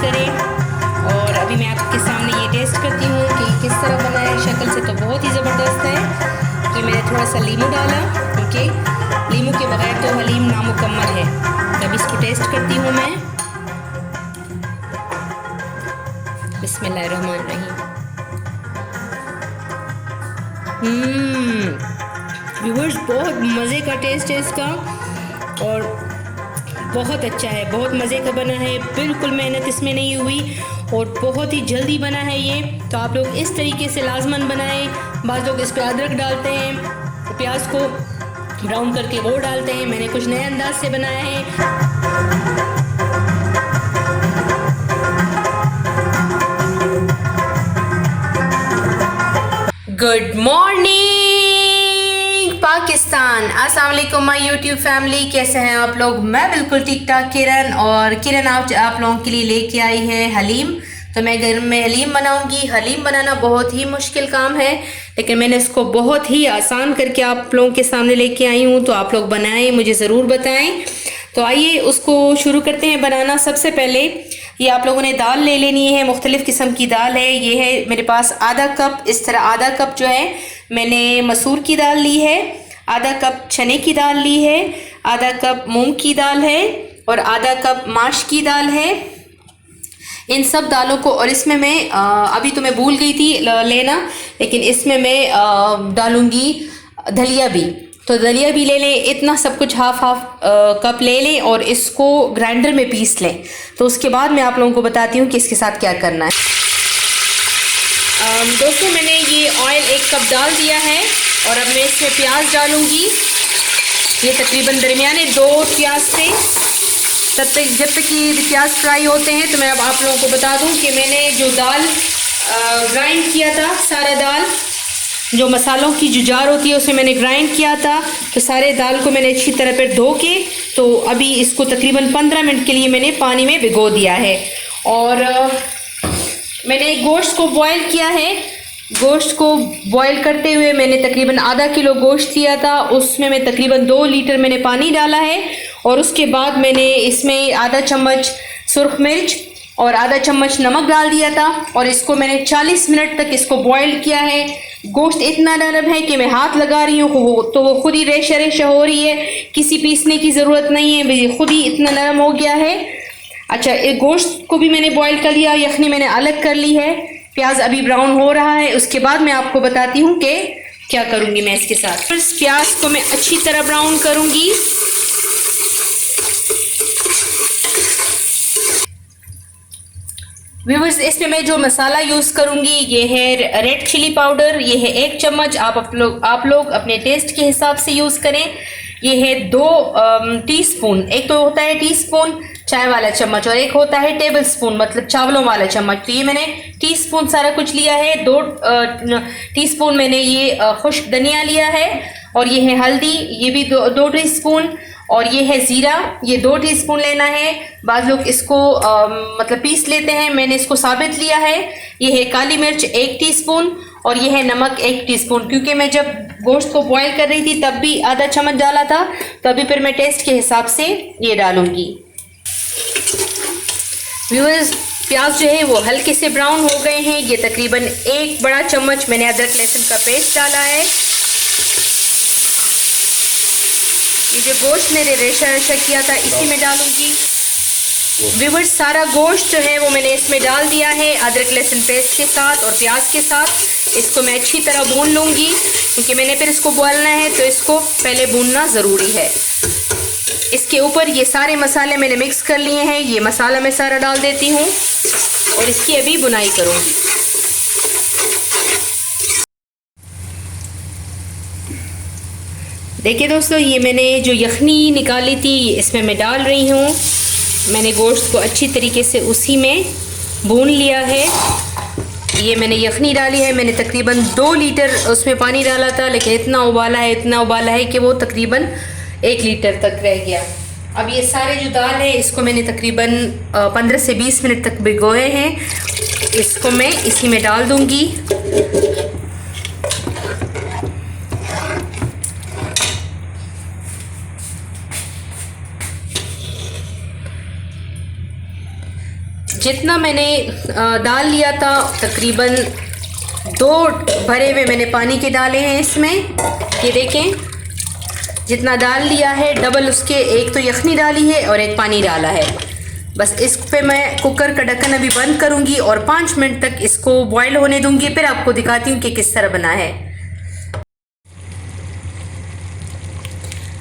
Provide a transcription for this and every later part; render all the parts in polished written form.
करें। और अभी मैं आपके सामने ये टेस्ट करती हूँ कि किस तरह बना है। शक्ल से तो बहुत ही ज़बरदस्त है। कि मैंने थोड़ा सा लीमू डाला, ओके। लीमू के बगैर तो हलीम नामुकम्मल है। तब इसको टेस्ट करती हूँ मैं। बिस्मिल्लाहिर्रहमानिर्रहीम। व्यूअर्स, बहुत मज़े का टेस्ट है इसका और बहुत अच्छा है, बहुत मज़े का बना है। बिल्कुल मेहनत इसमें नहीं हुई और बहुत ही जल्दी बना है ये। तो आप लोग इस तरीके से लाजमन बनाएं। बाज़ लोग इस पर अदरक डालते हैं, प्याज को ब्राउन करके वो डालते हैं। मैंने कुछ नए अंदाज से बनाया है। गुड मॉर्निंग पाकिस्तान, अस्सलाम वालेकुम माय यूट्यूब फैमिली। कैसे हैं आप लोग? मैं बिल्कुल ठीक ठाक किरण। और किरण आप लोगों के लिए लेके आई है हलीम। तो मैं घर में हलीम बनाऊंगी। हलीम बनाना बहुत ही मुश्किल काम है, लेकिन मैंने इसको बहुत ही आसान करके आप लोगों के सामने लेके आई हूँ। तो आप लोग बनाएं, मुझे ज़रूर बताएं। तो आइए उसको शुरू करते हैं बनाना। सबसे पहले ये आप लोगों ने दाल ले लेनी है। मुख्तलिफ़ किस्म की दाल है। ये है मेरे पास आधा कप, इस तरह आधा कप जो है मैंने मसूर की दाल ली है, आधा कप चने की दाल ली है, आधा कप मूंग की दाल है और आधा कप माश की दाल है। इन सब दालों को, और इसमें मैं अभी तो मैं भूल गई थी लेना, लेकिन इसमें मैं डालूंगी दलिया भी। तो दलिया भी ले लें। इतना सब कुछ हाफ कप ले लें और इसको ग्राइंडर में पीस लें। तो उसके बाद मैं आप लोगों को बताती हूँ कि इसके साथ क्या करना है। दोस्तों, मैंने ये ऑयल 1 कप डाल दिया है और अब मैं इसमें प्याज डालूंगी। ये तकरीबन दरमियाने 2 प्याज से जब तक कि प्याज फ्राई होते हैं। तो मैं अब आप लोगों को बता दूं कि मैंने जो दाल ग्राइंड किया था, सारा दाल जो मसालों की जो जार होती है उसमें मैंने ग्राइंड किया था। तो सारे दाल को मैंने अच्छी तरह पर धो के, तो अभी इसको तकरीबन 15 मिनट के लिए मैंने पानी में भिगो दिया है। और मैंने गोश्त को बॉईल किया है। गोश्त को बॉईल करते हुए मैंने तकरीबन आधा किलो गोश्त लिया था। उसमें मैं तकरीबन 2 लीटर मैंने पानी डाला है। और उसके बाद मैंने इसमें आधा चम्मच सुर्ख मिर्च और आधा चम्मच नमक डाल दिया था। और इसको मैंने 40 मिनट तक इसको बॉईल किया है। गोश्त इतना नरम है कि मैं हाथ लगा रही हूँ तो वो खुद ही रेशा रेशा हो रही है। किसी पीसने की ज़रूरत नहीं है, खुद ही इतना नरम हो गया है। अच्छा, एक गोश्त को भी मैंने बॉईल कर लिया, यखनी मैंने अलग कर ली है। प्याज अभी ब्राउन हो रहा है। उसके बाद मैं आपको बताती हूँ कि क्या करूँगी मैं इसके साथ। इस प्याज को मैं अच्छी तरह ब्राउन करूँगी। व्यूअर्स, इसमें मैं जो मसाला यूज़ करूँगी ये है रेड चिली पाउडर। ये है 1 चम्मच। आप लोग अपने टेस्ट के हिसाब से यूज़ करें। ये है 2 टीस्पून। एक तो होता है टीस्पून चाय वाला चम्मच और एक होता है टेबल स्पून, मतलब चावलों वाला चम्मच। तो ये मैंने टीस्पून सारा कुछ लिया है। 2 टीस्पून मैंने ये खुश्क धनिया लिया है। और ये है हल्दी, ये भी 2 टीस्पून। और ये है ज़ीरा, ये 2 टीस्पून लेना है। बाज़ लोग इसको मतलब पीस लेते हैं, मैंने इसको साबित लिया है। ये है काली मिर्च 1 टीस्पून और ये है नमक 1 टीस्पून। क्योंकि मैं जब गोश्त को बॉईल कर रही थी तब भी आधा चम्मच डाला था, तो अभी फिर मैं टेस्ट के हिसाब से ये डालूंगी। व्यूअर्स, प्याज जो है वो हल्के से ब्राउन हो गए हैं। ये तकरीबन 1 बड़ा चम्मच मैंने अदरक लहसुन का पेस्ट डाला है। ये जो गोश्त मैंने रेशा रेशा किया था इसी में डालूंगी। व्यूअर्स, सारा गोश्त जो है वो मैंने इसमें डाल दिया है अदरक लहसुन पेस्ट के साथ और प्याज के साथ। इसको मैं अच्छी तरह भून लूँगी क्योंकि मैंने फिर इसको बोलना है, तो इसको पहले भूनना ज़रूरी है। इसके ऊपर ये सारे मसाले मैंने मिक्स कर लिए हैं। ये मसाला मैं सारा डाल देती हूँ और इसकी अभी बुनाई करूँगी। देखिए दोस्तों, ये मैंने जो यखनी निकाली थी इसमें मैं डाल रही हूँ। मैंने गोश्त को अच्छी तरीके से उसी में भून लिया है। ये मैंने यखनी डाली है। मैंने तकरीबन 2 लीटर उसमें पानी डाला था, लेकिन इतना उबाला है कि वो तकरीबन 1 लीटर तक रह गया। अब ये सारे जो दाल है इसको मैंने तकरीबन 15 से 20 मिनट तक भिगोए हैं। इसको मैं इसी में डाल दूँगी। जितना मैंने दाल लिया था तकरीबन 2 भरे हुए मैंने पानी के डाले हैं इसमें। ये देखें, जितना दाल लिया है डबल उसके एक तो यखनी डाली है और एक पानी डाला है। बस इस पे मैं कुकर का ढक्कन अभी बंद करूंगी और 5 मिनट तक इसको बॉईल होने दूंगी, फिर आपको दिखाती हूँ कि किस तरह बना है।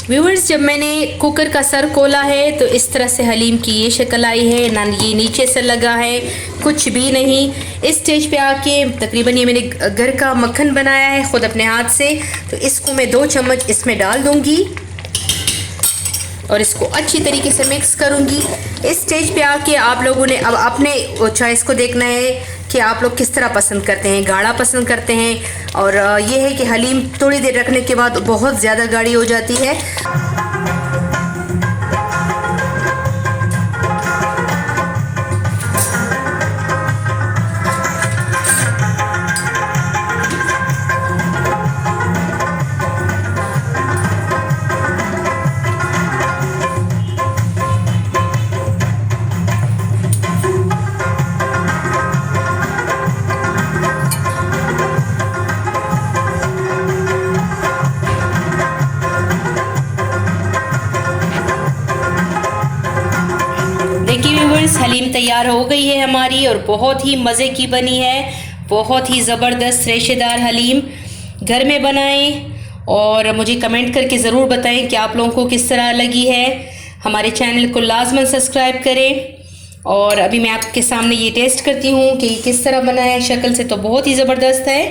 व्यूअर्स, जब मैंने कुकर का सर खोला है तो इस तरह से हलीम की ये शक्ल आई है, ना ये नीचे से लगा है, कुछ भी नहीं। इस स्टेज पे आके तकरीबन ये मैंने घर का मक्खन बनाया है ख़ुद अपने हाथ से, तो इसको मैं 2 चम्मच इसमें डाल दूंगी और इसको अच्छी तरीके से मिक्स करूंगी। इस स्टेज पे आके आप लोगों ने अब अपने चॉइस को देखना है कि आप लोग किस तरह पसंद करते हैं, गाढ़ा पसंद करते हैं। और ये है कि हलीम थोड़ी देर रखने के बाद बहुत ज़्यादा गाढ़ी हो जाती है। देखिए व्यूअर्स, हलीम तैयार हो गई है हमारी और बहुत ही मज़े की बनी है। बहुत ही ज़बरदस्त रेशेदार हलीम घर में बनाएं और मुझे कमेंट करके ज़रूर बताएं कि आप लोगों को किस तरह लगी है। हमारे चैनल को लाजमन सब्सक्राइब करें। और अभी मैं आपके सामने ये टेस्ट करती हूँ कि किस तरह बना है। शक्ल से तो बहुत ही ज़बरदस्त है।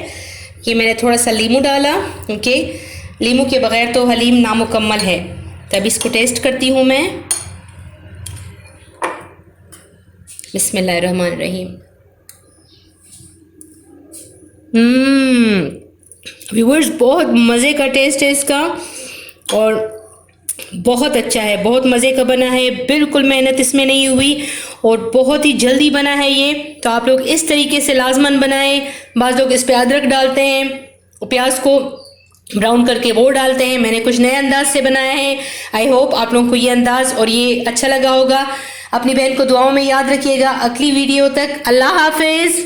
ये मैंने थोड़ा सा लीमू डाला क्योंकि लीमू के बग़ैर तो हलीम नामुकम्मल है। तब इसको टेस्ट करती हूँ मैं। बिस्मिल्लाहिर्रहमानिर्रहीम। व्यूअर्स, बहुत मज़े का टेस्ट है इसका और बहुत अच्छा है, बहुत मज़े का बना है। बिल्कुल मेहनत इसमें नहीं हुई और बहुत ही जल्दी बना है ये। तो आप लोग इस तरीके से लाजमन बनाएं। बाज़ लोग इस पर अदरक डालते हैं, प्याज को ब्राउन करके वो डालते हैं। मैंने कुछ नए अंदाज से बनाया है। आई होप आप लोगों को ये अंदाज़ और ये अच्छा लगा होगा। अपनी बहन को दुआओं में याद रखिएगा। अगली वीडियो तक अल्लाह हाफिज़।